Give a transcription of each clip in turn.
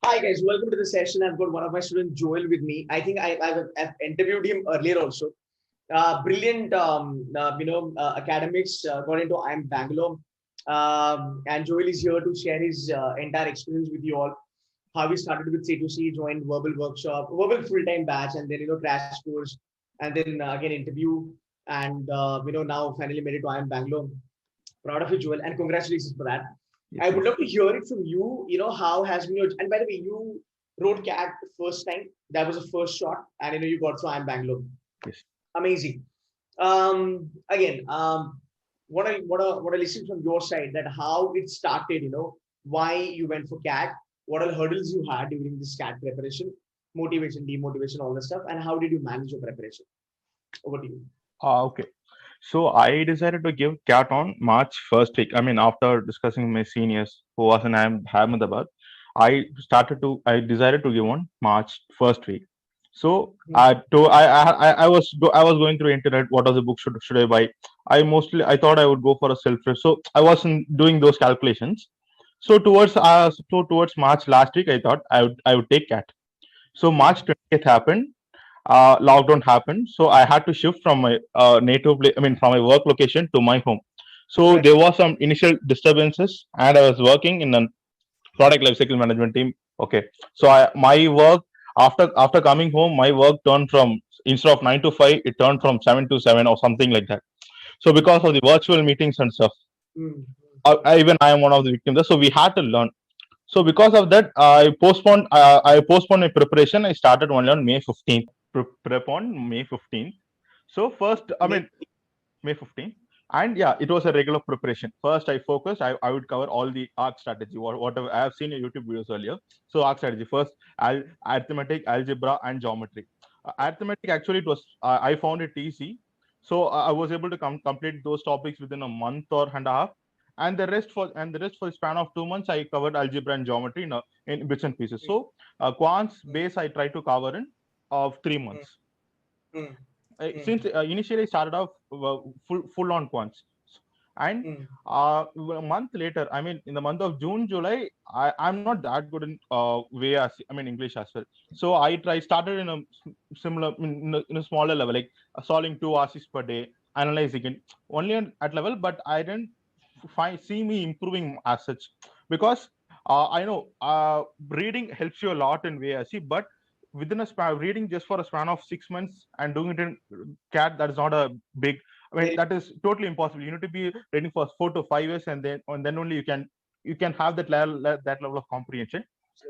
Hi guys, welcome to the session. I've got one of my students, Joel, with me. I think I've interviewed him earlier also. Brilliant, academics. Got into IIM Bangalore, and Joel is here to share his entire experience with you all. How he started with C2C, joined verbal workshop, verbal full-time batch, and then crash course, and then again interview, and now finally made it to IIM Bangalore. Proud of you, Joel, and congratulations for that. I would love to hear it from you. How has been your, and by the way, you wrote CAT the first time. That was the first shot, and you got through IIM Bangalore. Yes. Amazing. Again, what I listened from your side, that how it started, why you went for CAT, what are the hurdles you had during this CAT preparation, motivation, demotivation, all the stuff, and how did you manage your preparation? Over to you. Okay. So I decided to give CAT on March first week. I mean, after discussing with my seniors who was in Ahmedabad, I decided to give on March first week. So I was going through internet. What are the books should I buy? I thought I would go for a self. So I wasn't doing those calculations. So towards March last week, I thought I would take CAT. So March 20th happened. Lockdown happened, so I had to shift from my from my work location to my home. So Right. there was some initial disturbances, and I was working in a product lifecycle management team. Okay, so my work after coming home, my work turned from, instead of 9 to 5, it turned from 7 to 7 or something like that. So because of the virtual meetings and stuff, Mm. even I am one of the victims there. So we had to learn. So because of that, I postponed my preparation. I started only on May 15th. Prep on May 15th. So first, I Make mean, May 15th. And yeah, it was a regular preparation. First, I focused. I would cover all the arc strategy, whatever I have seen in YouTube videos earlier. So arc strategy first, arithmetic, algebra, and geometry. Arithmetic, actually, it was I found it easy. So I was able to complete those topics within a month or and a half. And the rest for the span of 2 months, I covered algebra and geometry in bits and pieces. So quants base I tried to cover in of 3 months. Mm. Since initially I started off full on quants, and Mm. a month later, I mean in the month of June, July, I'm not that good in English as well. So I started in a similar, in a smaller level, like solving 2 RCs per day, analyzing it only at level, but I didn't see me improving as such, because I know reading helps you a lot in VARC, but within a span, reading just for a span of 6 months and doing it in CAT, that is not a big. I mean, Very that is totally impossible. You need to be reading for 4 to 5 years, and then only you can have that level of comprehension.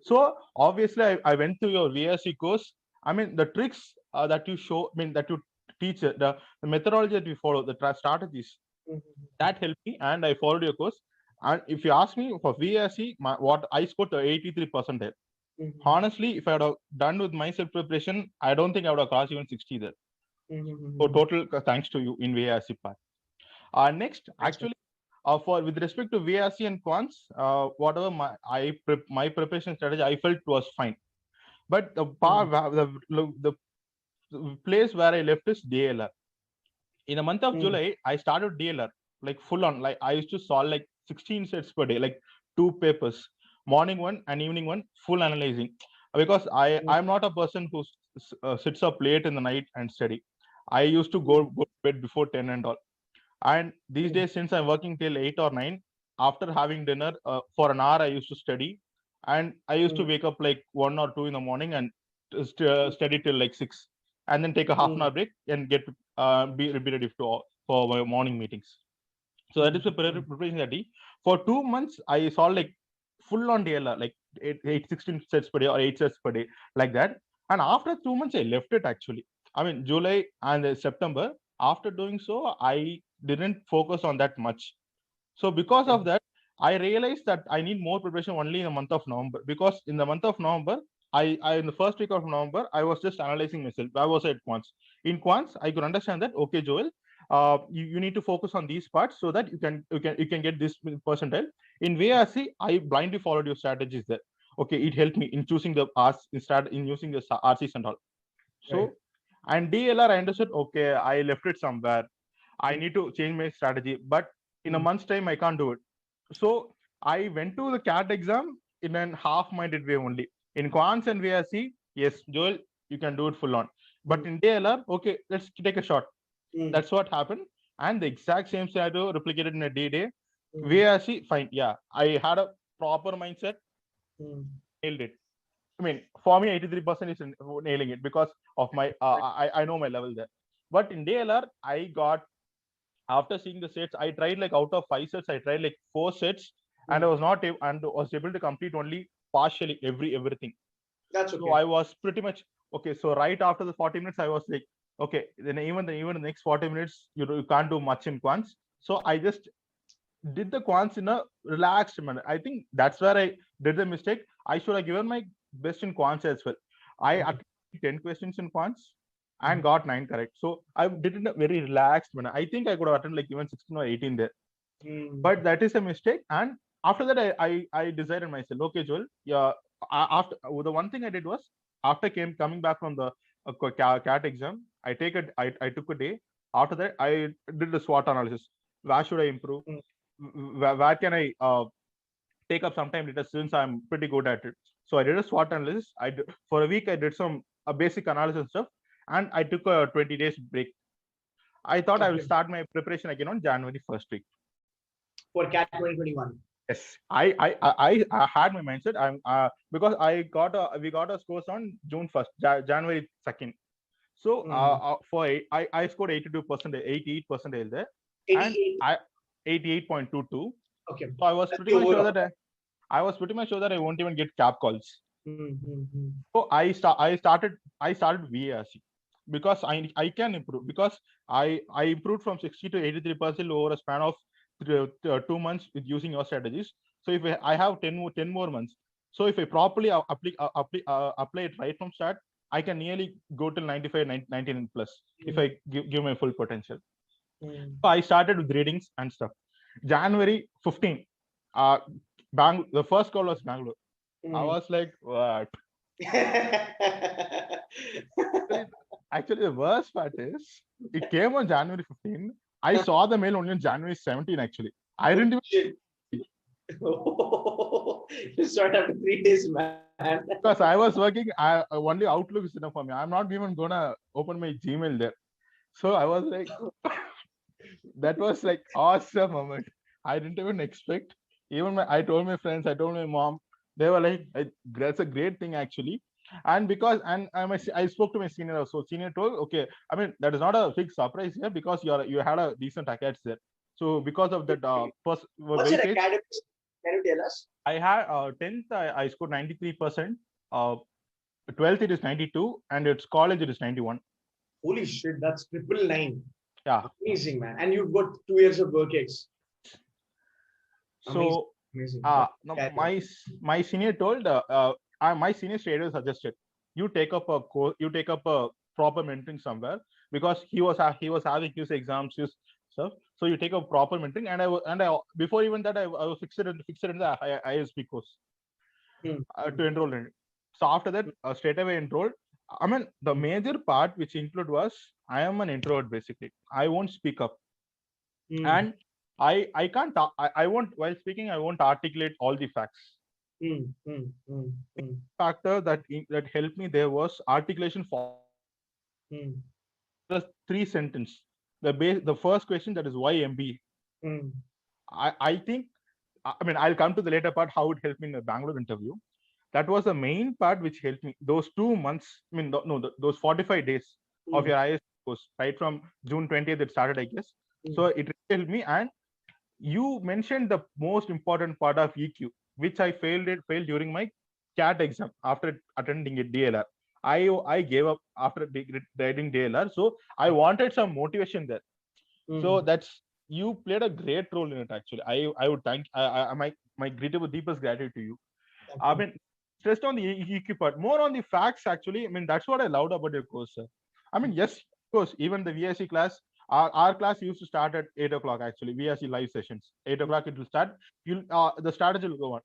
So obviously, I went through your VSC course. I mean, the tricks that you show, I mean, that you teach, the methodology that we follow, the strategies, Mhm. that helped me, and I followed your course. And if you ask me for VSC, what I scored the 83%. Mhm. Honestly, if I would have done with my self preparation, I don't think I would have crossed even 60 there. So Mhm. total thanks to you in VARC part. Next, Thanks, man. actually, for with respect to VARC and quants, whatever my preparation strategy, I felt was fine. But Mhm. the place where I left is DLR. In the month of Mhm. July, I started DLR like full on. Like I used to solve like 16 sets per day, like 2 papers, morning one and evening one, full analyzing. Because Mhm. I'm not a person who sits up late in the night and study. I used to go to bed before 10 and all. And these Mhm. days, since I'm working till 8 or 9, after having dinner for an hour, I used to study, and I used to Mhm. wake up like 1 or 2 in the morning and study till like 6, and then take a half an Mhm. hour break and be ready for my morning meetings. So that is the Mhm. Mhm. preparation that I. For 2 months, I saw like full on DLR, like 16 sets per day or 8 sets per day, like that. And after 2 months, I left it actually. I mean, July and September. After doing so, I didn't focus on that much. So because Okay. of that, I realized that I need more preparation only in the month of November, because in the month of November, I in the first week of November, I was just analyzing myself. I was at Quants. In Quants, I could understand that, okay, Joel, you need to focus on these parts so that you can get this percentile. In VRC, I blindly followed your strategies there. Okay, it helped me in choosing the R's instead in using the RCs and all. Right. So, and DLR, I understood, okay, I left it somewhere. I need to change my strategy, but in a Mhm. month's time, I can't do it. So I went to the CAT exam in an half-minded way only. In Quants and VARC, yes, Joel, you can do it full on. But in DLR, okay, let's take a shot. That's what happened. And the exact same scenario replicated in a D-Day. VARC, fine. Yeah, I had a proper mindset, nailed it. I mean, for me, 83% is nailing it because of my, I know my level there. But in DLR, I got, after seeing the sets, I tried like out of 5 sets, I tried like 4 sets, and I was not able, and was able to complete only partially everything. That's okay. So I was pretty much okay. So right after the 40 minutes, I was like, okay, then even the next 40 minutes, you can't do much in Quants. So I just did the Quants in a relaxed manner. I think that's where I did the mistake. I should have given my best in Quants as well. I attempted 10 questions in Quants and got 9 correct. So I did it in a very relaxed manner. I think I could have attended like even 16 or 18 there. But that is a mistake. And after that, I decided myself, okay, Joel, yeah. After the one thing I did was after coming back from the CAT exam, I took a day. After that, I did the SWOT analysis. Where should I improve? Where can I take up some time later since I'm pretty good at it? So I did a SWOT analysis. For a week I did some basic analysis stuff, and I took a 20 days break. I thought I will start my preparation again on January 1st week. For CAT 2021. Yes, I had my mindset. Because we got our scores on June 1st, January 2nd. So I scored 82%, 88% there, and 88.22. Okay. So I was pretty much sure that I won't even get cap calls. So I started VARC because I can improve, because I improved from 60 to 83% over a span of 2 months with using your strategies. So if I have 10 more months, so if I properly apply it right from start, I can nearly go till 95, 99 plus if I give my full potential. So I started with readings and stuff. January 15, the first call was Bangalore. I was like, what? Actually, the worst part is it came on January 15. I saw the mail only on January 17. Actually, I didn't even. You start after 3 days, man. Because I was working, only Outlook is enough for me. I'm not even gonna open my Gmail there. So I was like, that was like awesome moment. I didn't even expect. Even I told my friends, I told my mom, they were like, that's a great thing actually. And because I spoke to my senior also. Senior told, okay, I mean that is not a big surprise here because you had a decent academics there. So because of that What's your academics? Can you tell us? I had 10th I scored 93%. 12th it is 92, and its college it is 91. Holy shit, that's 999. Yeah, amazing, man. And you've got 2 years of work ex. So amazing. No, my senior told my senior trader suggested you take up a course, you take up a proper mentoring somewhere, because he was having his exams, his stuff. So you take a proper mentoring, and I before even that I was fixed in the ISP course to enroll in it. So after that, straight away enrolled. I mean, the major part which include was I am an introvert basically. I won't speak up, and I can't. I won't, while speaking, I won't articulate all the facts. Factor that helped me there was articulation for the 3 sentence. The first question, that is why MBA. I think, I mean, I'll come to the later part how it helped me in the Bangalore interview. That was the main part which helped me. Those 2 months, I mean, those 45 days of your IS course, right from June 20th it started, I guess. So it helped me. And you mentioned the most important part of EQ, which I failed during my CAT exam after attending a DLR. I gave up after writing DLR, so I wanted some motivation there. So that's, you played a great role in it actually. I would thank my deepest gratitude to you. I mean, stressed on the EQ part, more on the facts actually. I mean, that's what I loved about your course, sir. I mean, yes, of course, even the VSC class, our class used to start at 8 o'clock actually. VSC live sessions, 8 o'clock it will start. The strategy will go on.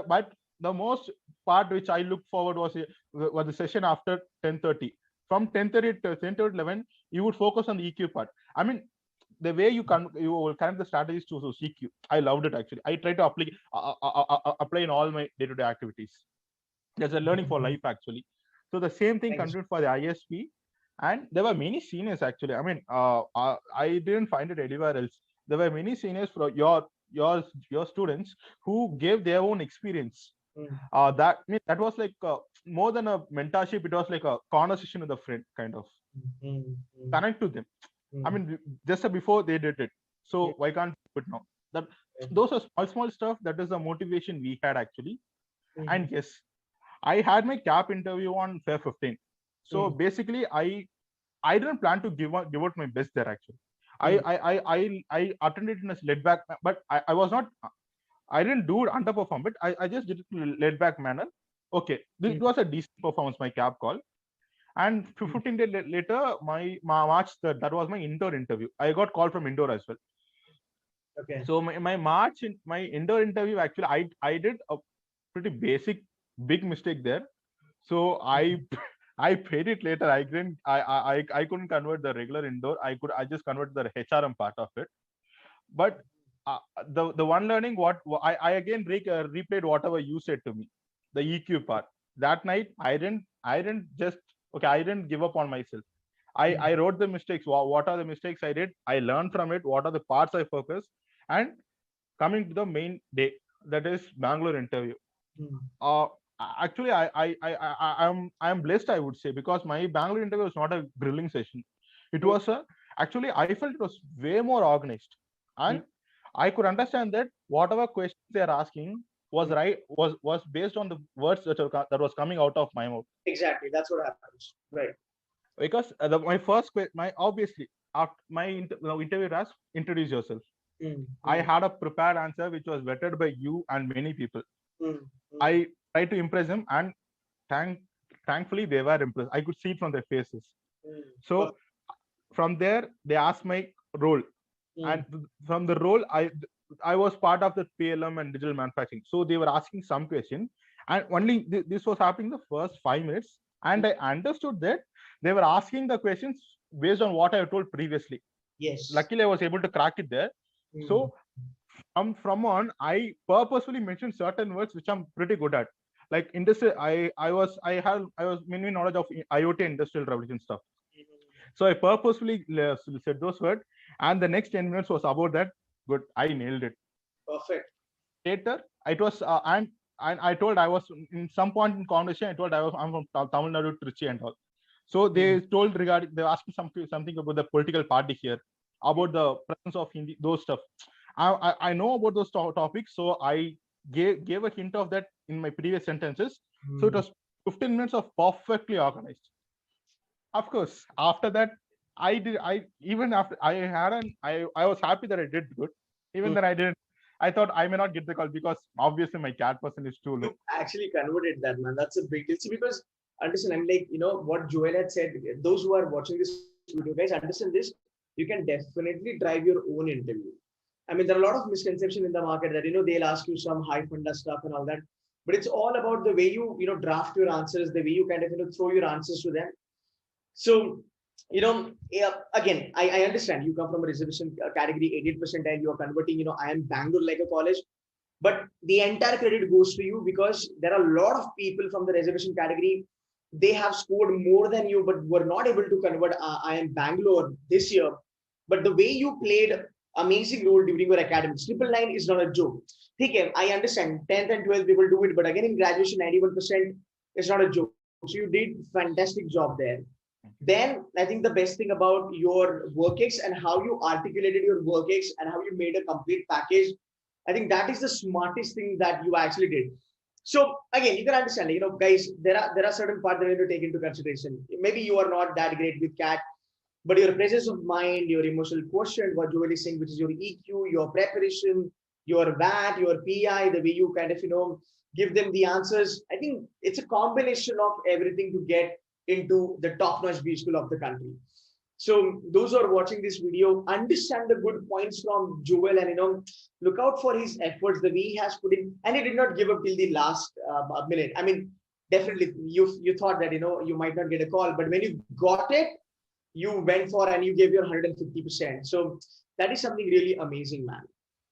But the most part which I looked forward was the session after 10:30. From 10:30 to 10 to 11, you would focus on the EQ part. I mean, the way you will connect the strategies to CQ. I loved it actually. I try to apply in all my day-to-day activities. There's a learning for life actually. So the same thing Thank you. continued for the ISP, and there were many seniors actually. I mean, I didn't find it anywhere else. There were many seniors for your students who gave their own experience. That was like more than a mentorship. It was like a conversation with a friend, kind of connect to them. I mean, just before they did it, so why can't we do it now? That those are small stuff. That is the motivation we had actually. And yes, I had my CAP interview on Feb 15. So basically, I didn't plan to give out my best there actually. I attended in a laid back, but I was not. I didn't do it underperform, but I just did it in a laid back manner. Okay, this was a decent performance, my CAP call. And 15 days later, my March 3rd, that was my indoor interview. I got called from indoor as well. Okay. So my indoor interview, actually, I did a pretty big mistake there. So I paid it later. I couldn't convert the regular indoor. I just converted the HRM part of it. But the one learning, what I again replayed whatever you said to me, the EQ part. That night I didn't just I didn't give up on myself. I wrote the mistakes. What are the mistakes I did? I learned from it. What are the parts I focused? And coming to the main day, that is Bangalore interview. Actually, I'm blessed, I would say, because my Bangalore interview was not a grilling session. It was actually, I felt it was way more organized, and I could understand that whatever questions they are asking was based on the words that was coming out of my mouth. Exactly, that's what happens, right? Because my first question, obviously after my interview asked, introduce yourself. I had a prepared answer which was vetted by you and many people. I tried to impress them, and thankfully they were impressed. I could see it from their faces. So from there, they asked my role, and from the role, I was part of the PLM and digital manufacturing. So they were asking some question, and only this was happening the first 5 minutes, and I understood that they were asking the questions based on what I told previously. Yes. Luckily, I was able to crack it there. So from on, I purposefully mentioned certain words which I'm pretty good at. Like industry, I was mainly knowledge of IoT industrial revolution stuff. So I purposefully said those words, and the next 10 minutes was about that. Good, I nailed it. Perfect. Later, it was and I told I was in some point in conversation. I'm from Tamil Nadu, Trichy, and all. So they told they asked me something about the political party here, about the presence of Hindi, those stuff. I know about those topics, so I gave a hint of that in my previous sentences. So it was 15 minutes of perfectly organized. Of course, after that, I was happy that I did good. Even then I didn't. I thought I may not get the call because obviously my CAT person is too low. You actually converted that, man. That's a big deal. See, because understand, and like what Joel had said, those who are watching this video, guys, understand this. You can definitely drive your own interview. I mean, there are a lot of misconception in the market that they'll ask you some high funda stuff and all that, but it's all about the way you draft your answers, the way you kind of throw your answers to them. So again, I understand you come from a reservation category 88%, and you're converting IIM Bangalore like a college, but the entire credit goes to you because there are a lot of people from the reservation category. They have scored more than you, but were not able to convert IIM Bangalore this year. But the way you played amazing role during your academics, 999 is not a joke. Okay, I understand 10th and 12th people do it, but again in graduation 91% is not a joke. So you did fantastic job there. Then I think the best thing about your WorkX and how you articulated your WorkX and how you made a complete package, I think that is the smartest thing that you actually did. So again, you can understand, guys, there are certain parts that you need to take into consideration. Maybe you are not that great with CAT, but your presence of mind, your emotional quotient, what Joel is saying, which is your EQ, your preparation, your VAT, your PI, the way you kind of give them the answers. I think it's a combination of everything to get into the top-notch B school of the country. So those who are watching this video, understand the good points from Joel, and look out for his efforts, the way he has put in, and he did not give up till the last minute. I mean, definitely you thought that you might not get a call, but when you got it, you went for and you gave your 150%. So that is something really amazing, man.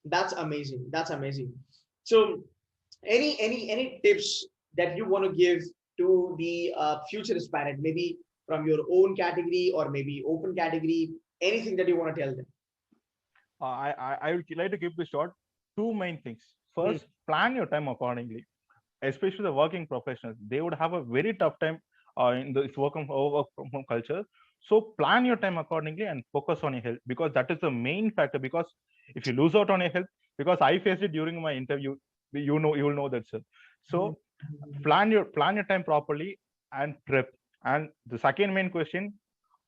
That's amazing. That's amazing. So any tips that you want to give to the future aspirant, maybe from your own category or maybe open category, anything that you want to tell them? I would like to keep this short. Two main things. Hmm. First, plan your time accordingly. Especially the working professionals, they would have a very tough time in this work from home culture. So plan your time accordingly and focus on your health, because that is the main factor. Because if you lose out on your health, because I faced it during my interview, you will know that, sir. Hmm. So plan your time properly and prep. And the second main question,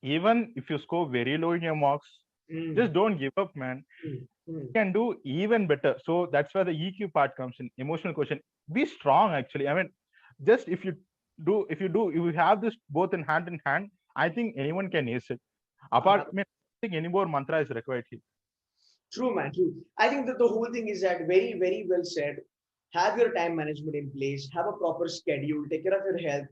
even if you score very low in your marks, Hmm. just don't give up, man. Hmm. Hmm. Can do even better. So that's where the EQ part comes in. Emotional question. Be strong, actually. I mean, just if you have this both in hand, I think anyone can ace it. Apart, I mean, I think any more mantra is required here. True, man, true. I think that the whole thing is that very, very well said. Have your time management in place, have a proper schedule, take care of your health,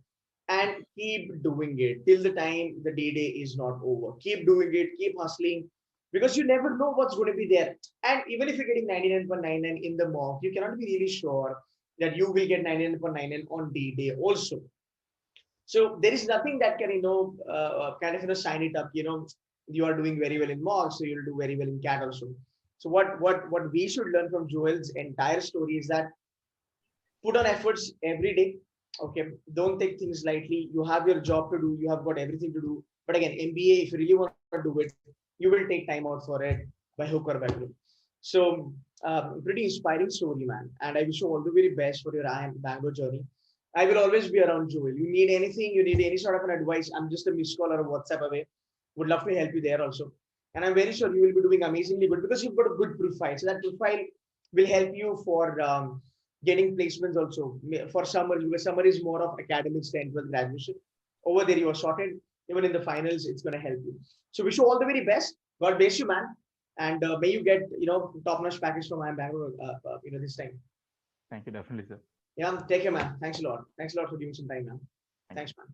and keep doing it till the time the day is not over. Keep doing it, keep hustling, because you never know what's going to be there. And even if you're getting 99.99 in the mock, you cannot be really sure that you will get 99.99 on day also. So there is nothing that can, kind of, sign it up. You are doing very well in mock, so you'll do very well in cat also. So what we should learn from Joel's entire story is that put on efforts every day. Okay, don't take things lightly. You have your job to do. You have got everything to do. But again, MBA, if you really want to do it, you will take time out for it by hook or by crook. So, pretty inspiring story, man. And I wish you all the very best for your IIM Bangalore journey. I will always be around, Joel. You need anything, you need any sort of an advice, I'm just a missed call or a WhatsApp away. Would love to help you there also. And I'm very sure you will be doing amazingly good because you've got a good profile. So that profile will help you for getting placements also. For summer, because summer is more of academics, 10th, 12th graduation. Over there, you are sorted. Even in the finals, it's going to help you. So wish you all the very best. God bless you, man. And may you get, top-notch package from IIM Bangalore, this time. Thank you, definitely, sir. Yeah, take care, man. Thanks a lot. Thanks a lot for giving some time, man. Thank you. Thanks, man.